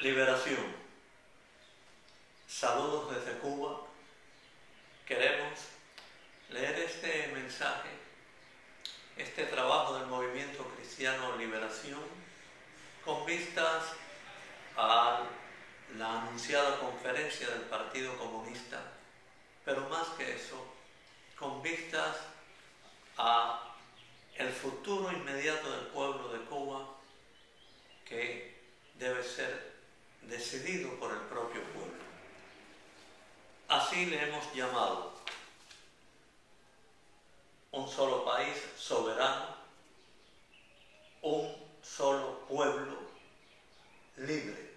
Liberación. Saludos desde Cuba. Queremos leer este mensaje, este trabajo del Movimiento Cristiano Liberación, con vistas a la anunciada conferencia del Partido Comunista, pero más que eso, con vistas a el futuro inmediato del pueblo de Cuba, que debe ser decidido por el propio pueblo. Así le hemos llamado: un solo país soberano, un solo pueblo libre.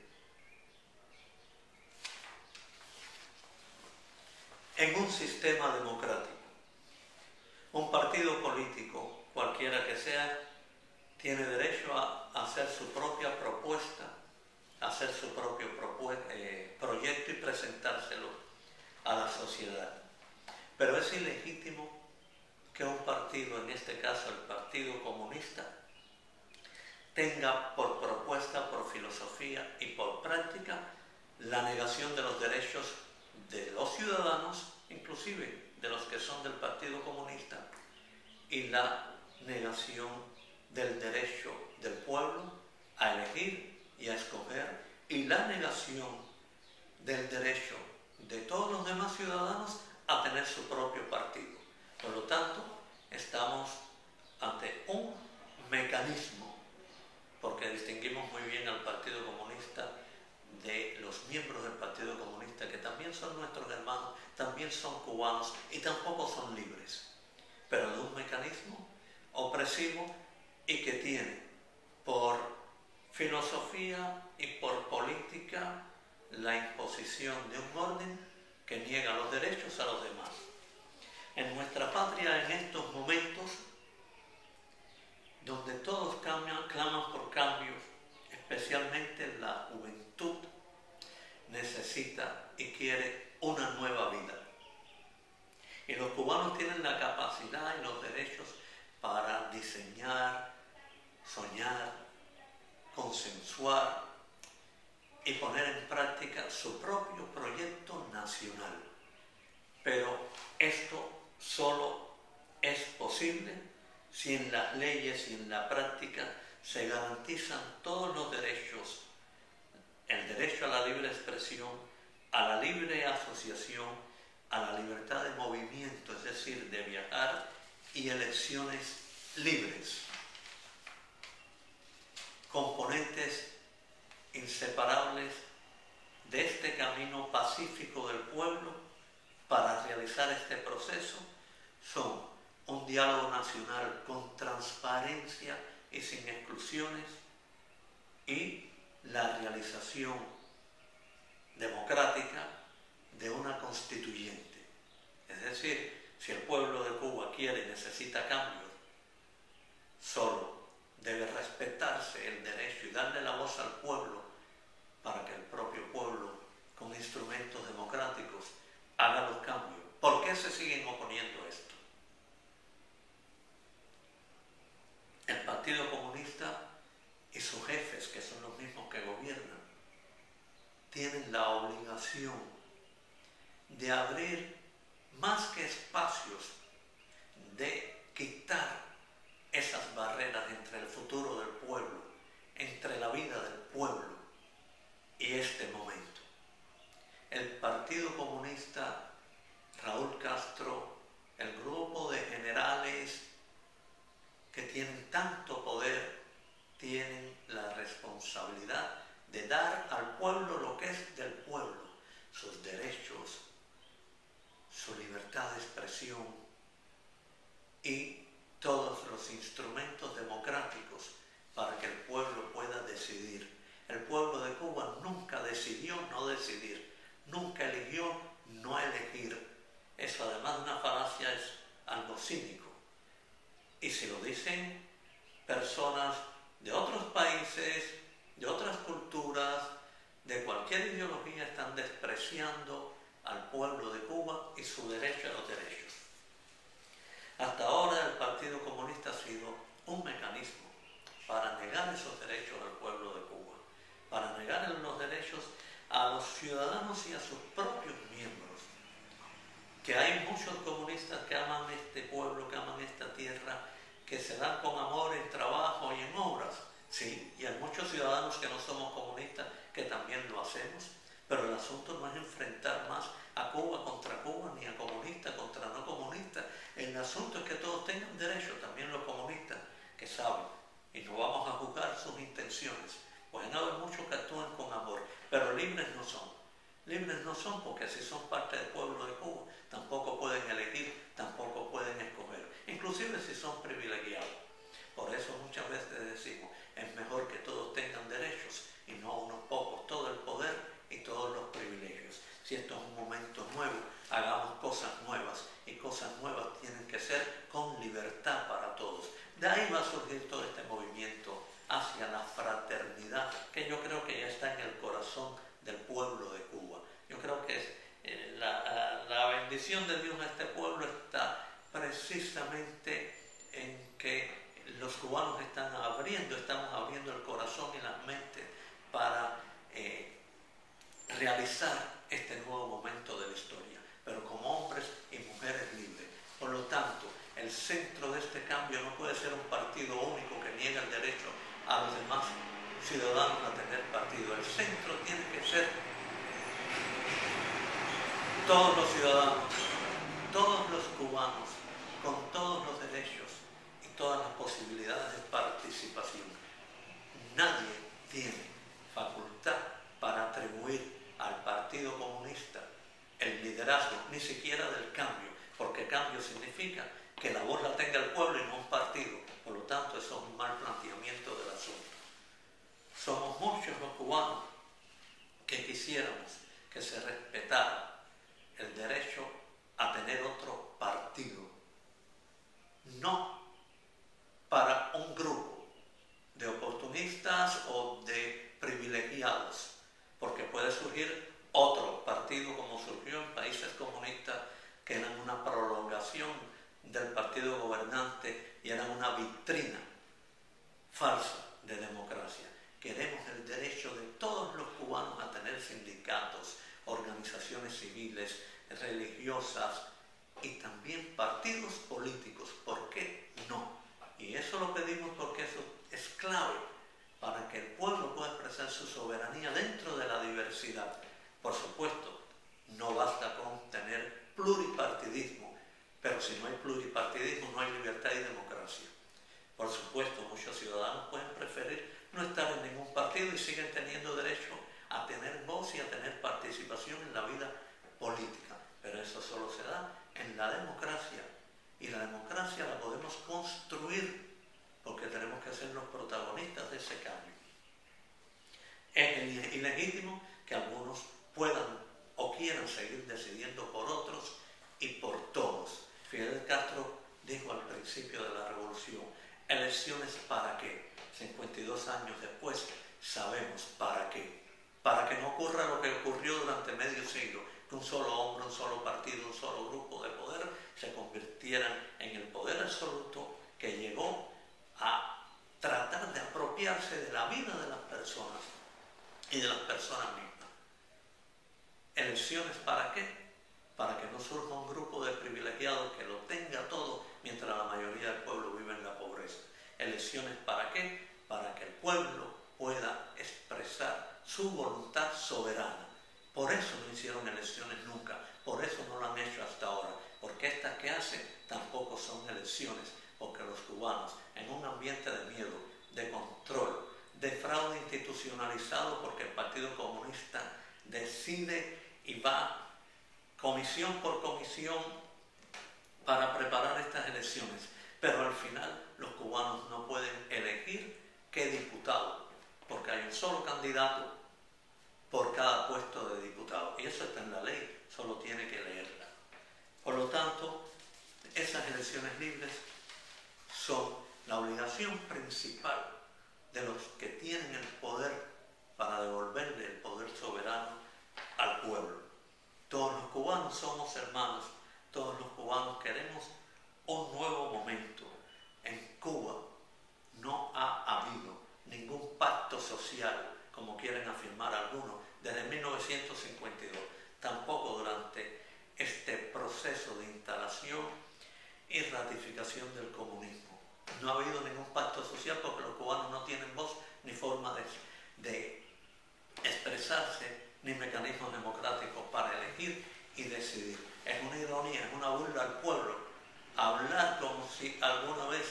En un sistema democrático, un partido político, cualquiera que sea, tiene derecho a hacer su propia propuesta, a hacer su propio proyecto y presentárselo a la sociedad. Pero es ilegítimo que un partido, en este caso el Partido Comunista, tenga por propuesta, por filosofía y por práctica la negación de los derechos de los ciudadanos, inclusive de los que son del Partido Comunista, y la negación del derecho del pueblo a elegir y a escoger, y la negación del derecho de todos los demás ciudadanos a tener su propio partido. Por lo tanto, estamos ante un mecanismo, porque distinguimos muy bien al Partido Comunista de los miembros del Partido Comunista, que también son nuestros hermanos, también son cubanos y tampoco son libres, pero de un mecanismo opresivo y que tiene por filosofía y por política la imposición de un orden que niega los derechos a los demás. En nuestra patria, en estos momentos, donde todos claman por cambios, especialmente la juventud necesita y quiere una nueva vida. Y los cubanos tienen la capacidad y los derechos para diseñar, soñar, consensuar y poner en práctica su propio proyecto nacional. Pero esto solo es posible si en las leyes y en la práctica se garantizan todos los derechos: el derecho a la libre expresión, a la libre asociación, a la libertad de movimiento, es decir, de viajar, y elecciones libres, componentes inseparables de este camino pacífico del pueblo para realizar este proceso. Son un diálogo nacional con transparencia y sin exclusiones, y la realización democrática de una constituyente. Es decir, si el pueblo de Cuba quiere y necesita cambios, solo debe respetarse el derecho y darle la voz al pueblo para que el propio pueblo, con instrumentos democráticos, haga los cambios. ¿Por qué se siguen oponiendo a esto? El Partido Comunista y sus jefes, que son los mismos que gobiernan, tienen la obligación de abrir más que espacios, de quitar esas barreras entre el futuro del pueblo, entre la vida del pueblo y este momento. El Partido Comunista, Raúl Castro, el grupo de generales que tienen tanto poder, tienen la responsabilidad de dar al pueblo lo que es del pueblo: sus derechos, su libertad de expresión y todos los instrumentos democráticos para que el pueblo pueda decidir. El pueblo de Cuba nunca decidió no decidir, nunca eligió no elegir. Eso, además de una falacia, es algo cínico. Y si lo dicen personas de otros países, de otras culturas, de cualquier ideología, están despreciando al pueblo de Cuba y su derecho a los derechos. Hasta ahora el Partido Comunista ha sido un mecanismo para negar esos derechos al pueblo de Cuba, para negar los derechos muchos comunistas que aman este pueblo, que aman esta tierra, que se dan con amor en trabajo y en obras. Sí, y hay muchos ciudadanos que no somos comunistas que también lo hacemos, pero el asunto no es enfrentar más a Cuba, ni a comunistas contra no comunistas. El asunto es que todos tengan derecho, también los comunistas que saben, y no vamos a juzgar sus intenciones. Pueden haber muchos que actúan con amor, pero libres no son. Libres no son porque si son parte del pueblo de Cuba, tampoco pueden elegir, tampoco pueden escoger, inclusive si son privilegiados. Por eso muchas veces decimos, es mejor que todos tengan derechos y no unos pocos, todo el poder y todos los privilegios. Si esto es un momento nuevo, hagamos cosas nuevas, y cosas nuevas tienen que ser con libertad para todos. De ahí va a surgir todo este movimiento hacia la fraternidad, que yo creo que ya está en el corazón del pueblo de Cuba. Yo creo que la bendición de Dios a este pueblo está precisamente en que los cubanos estamos abriendo el corazón y las mentes para realizar este nuevo momento de la historia, pero como hombres y mujeres libres. Por lo tanto, el centro de este cambio no puede ser un partido único que niega el derecho a los demás ciudadanos a tener partido. El centro tiene que ser todos los ciudadanos, todos los cubanos, con todos los derechos y todas las posibilidades de participación. Nadie tiene facultad para atribuir al Partido Comunista el liderazgo, ni siquiera del cambio, porque cambio significa que la voz la tenga el pueblo y no un partido. Por lo tanto, eso es un mal planteamiento del asunto. Somos muchos los cubanos que quisiéramos que se respetara el derecho a tener otro partido, no para un grupo de oportunistas o de privilegiados, porque puede surgir otro partido como surgió en países comunistas que eran una prolongación del partido gobernante y eran una vitrina falsa de democracia. Queremos el derecho de todos los cubanos a tener sindicatos, organizaciones civiles, religiosas y también partidos políticos. ¿Por qué no? Y eso lo pedimos porque eso es clave para que el pueblo pueda expresar su soberanía dentro de la diversidad. Por supuesto, no basta con tener pluripartidismo, pero si no hay pluripartidismo no hay libertad y democracia. Por supuesto, muchos ciudadanos pueden preferir no estar en ningún partido y siguen teniendo derecho a tener voz y a tener participación en la vida política, pero eso solo se da en la democracia, y la democracia la podemos construir porque tenemos que ser los protagonistas de ese cambio. Es ilegítimo que algunos puedan o quieran seguir decidiendo por otros y por todos. Fidel Castro dijo al principio de la revolución, ¿elecciones para qué? 52 años después sabemos para qué. Para que no ocurra lo que ocurrió durante medio siglo, que un solo hombre, un solo partido, un solo grupo de poder se convirtieran en el poder absoluto que llegó a tratar de apropiarse de la vida de las personas y de las personas mismas. ¿Elecciones para qué? Para que no surja un grupo de privilegiados que lo tenga todo mientras la mayoría del pueblo vive en la pobreza. ¿Elecciones para qué? Para que el pueblo pueda expresar su voluntad soberana. Por eso no hicieron elecciones nunca, por eso no lo han hecho hasta ahora, porque estas que hacen tampoco son elecciones, porque los cubanos, en un ambiente de miedo, de control, de fraude institucionalizado, porque el Partido Comunista decide y va comisión por comisión para preparar estas elecciones, pero al final los cubanos no pueden elegir qué diputado, porque hay un solo candidato por cada puesto de diputado, y eso está en la ley, solo tiene que leerla. Por lo tanto, esas elecciones libres son la obligación principal de los que tienen el poder para devolverle el poder soberano al pueblo. Todos los cubanos somos hermanos, todos los cubanos queremos un nuevo momento. En Cuba no ha habido ningún pacto social, como quieren afirmar algunos, desde 1952, tampoco durante este proceso de instalación aceptación y ratificación del comunismo. No ha habido ningún pacto social porque los cubanos no tienen voz ni forma de expresarse ni mecanismos democráticos para elegir y decidir. Es una ironía, es una burla al pueblo hablar como si alguna vez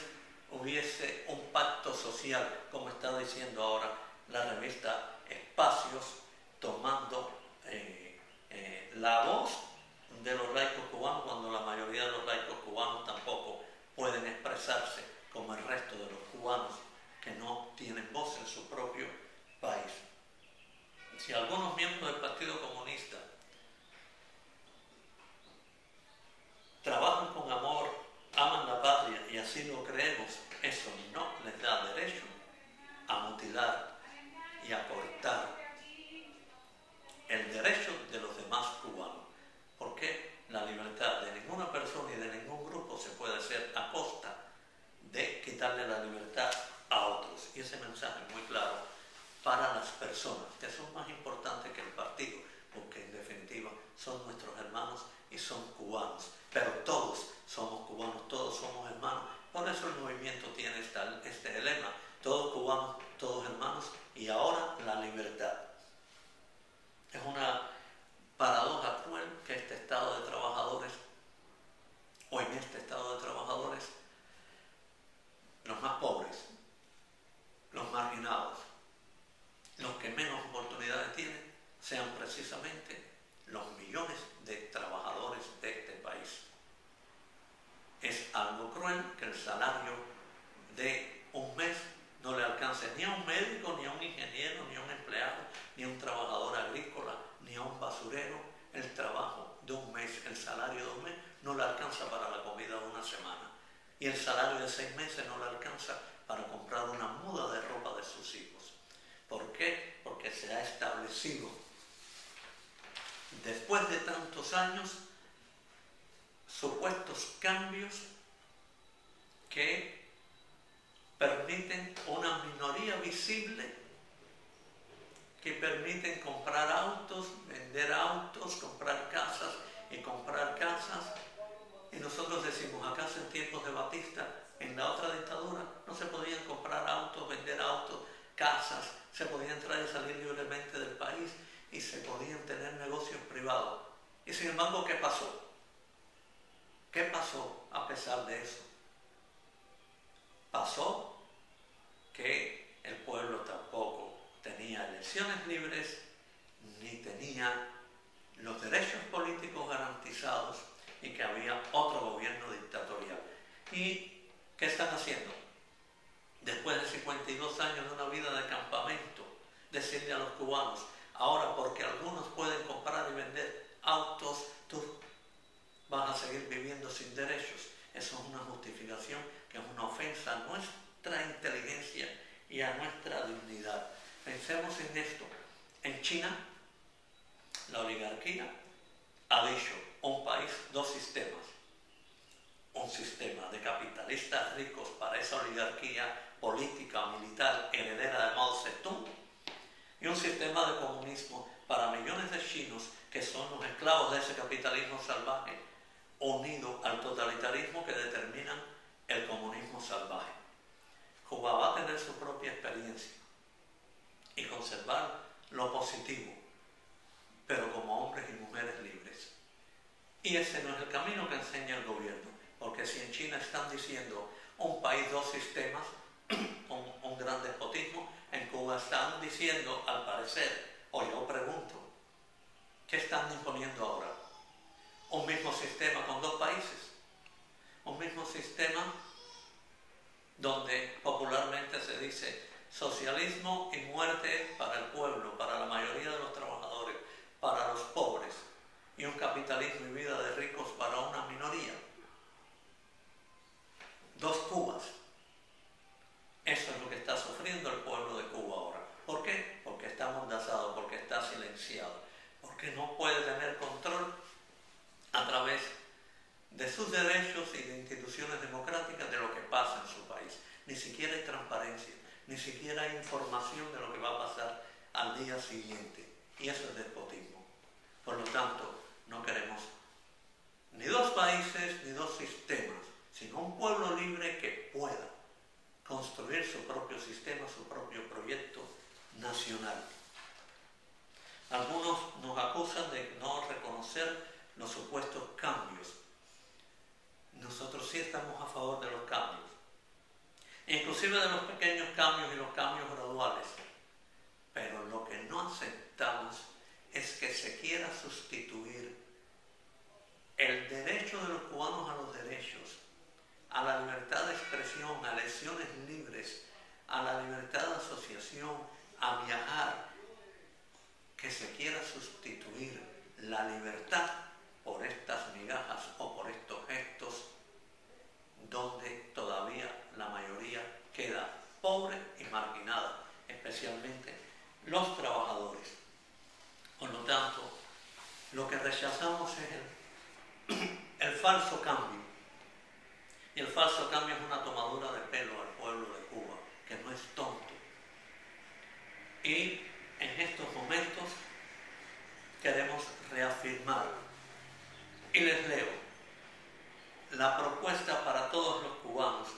hubiese un pacto social, como está diciendo ahora la revista Espacios, tomando la voz de los laicos cubanos, cuando la mayoría de los laicos cubanos tampoco pueden expresarse como el resto de los cubanos que no tienen voz en su propio país. Si algunos miembros del Partido Comunista trabajan con amor, aman la patria y así lo creemos, eso no les da derecho a mutilar y a cortar el derecho de los demás cubanos, porque la libertad de ninguna persona y de ningún grupo se puede hacer a costa de quitarle la libertad a otros. Y ese mensaje es muy claro para las personas, que son más importantes que el partido, porque en definitiva son nuestros hermanos y son cubanos, pero todos somos cubanos, todos somos hermanos. Por eso el movimiento tiene este lema: todos cubanos, todos hermanos, y ahora la libertad. Es una paradoja cruel que este estado de trabajadores, o en este estado de trabajadores, los más pobres, los marginados, los que menos oportunidades tienen, sean precisamente los millones de trabajadores de este país. Es algo cruel que el salario de un mes no le alcance ni a un médico, ni a un ingeniero, ni a un empleado, ni a un trabajador agrícola, ni a un basurero. El trabajo de un mes, el salario de un mes, no le alcanza para la comida de una semana. Y el salario de 6 meses no le alcanza para comprar una muda de ropa de sus hijos. ¿Por qué? Porque se ha establecido, después de tantos años, supuestos cambios que permiten una minoría visible, que permiten comprar autos, vender autos, comprar casas y comprar casas. Y nosotros decimos, ¿acaso en tiempos de Batista, en la otra dictadura, no se podían comprar autos, vender autos, casas, se podía entrar y salir libremente del país y se podían tener negocios privados? Y sin embargo, ¿qué pasó? ¿Qué pasó a pesar de eso? Pasó que el pueblo tampoco tenía elecciones libres, ni tenía los derechos políticos garantizados, y que había otro gobierno dictatorial. ¿Y qué están haciendo? Después de 52 años de una vida de campamento, decirle a los cubanos, ahora porque algunos pueden comprar y vender autos, tú vas a seguir viviendo sin derechos. Eso es una justificación que es una ofensa a nuestra inteligencia y a nuestra dignidad. Pensemos en esto. En China, la oligarquía ha dicho: un país, dos sistemas. Un sistema de capitalistas ricos para esa oligarquía política o militar heredera de Mao Zedong, y un sistema de comunismo para millones de chinos que son los esclavos de ese capitalismo salvaje, unido al totalitarismo que determinan el comunismo salvaje. Cuba va a tener su propia experiencia y conservar lo positivo, pero como hombres y mujeres libres. Y ese no es el camino que enseña el gobierno, porque si en China están diciendo un país, dos sistemas, un gran despotismo, en Cuba están diciendo, al parecer, o yo pregunto, ¿qué están imponiendo ahora? Un mismo sistema con dos países, un mismo sistema donde popularmente se dice socialismo y muerte para el pueblo, para la mayoría de los trabajadores, para los pobres, y un capitalismo y vida de ricos para una minoría. Dos Cubas. Eso es lo que está sufriendo el pueblo de Cuba ahora. ¿Por qué? Porque está amordazado, porque está silenciado, porque no puede tener control a través de sus derechos y de instituciones democráticas de lo que pasa en su país. Ni siquiera hay transparencia, ni siquiera hay información de lo que va a pasar al día siguiente. Y eso es despotismo. Por lo tanto, no queremos ni dos países, ni dos tenga su propio proyecto nacional. Algunos nos acusan de no reconocer los supuestos cambios. Nosotros sí estamos a favor de los cambios, inclusive de los pequeños cambios y los cambios graduales. Pero lo que no aceptamos es que se quiera sustituir el derecho de los cubanos a los derechos, a la libertad de expresión, a elecciones libres, a la libertad de asociación, a viajar, que se quiera sustituir la libertad por estas migajas o por estos gestos donde todavía la mayoría queda pobre y marginada, especialmente los trabajadores. Por lo tanto, lo que rechazamos es el falso cambio. Y el falso cambio es una tomadura de pelo al pueblo de Cuba, que no es tonto. Y en estos momentos queremos reafirmar, y les leo, la propuesta para todos los cubanos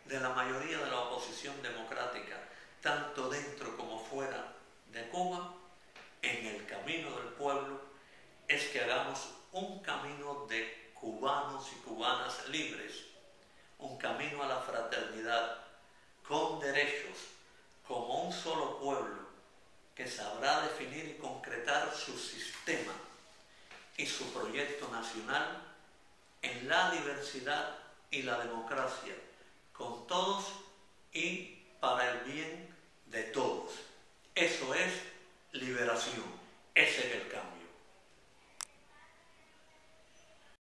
de la mayoría de la oposición democrática, tanto dentro como fuera de Cuba, en el camino del pueblo, es que hagamos un camino de cubanos y cubanas libres, un camino a la fraternidad, con derechos, como un solo pueblo, que sabrá definir y concretar su sistema y su proyecto nacional en la diversidad y la democracia, con todos y para el bien de todos. Eso es liberación. Ese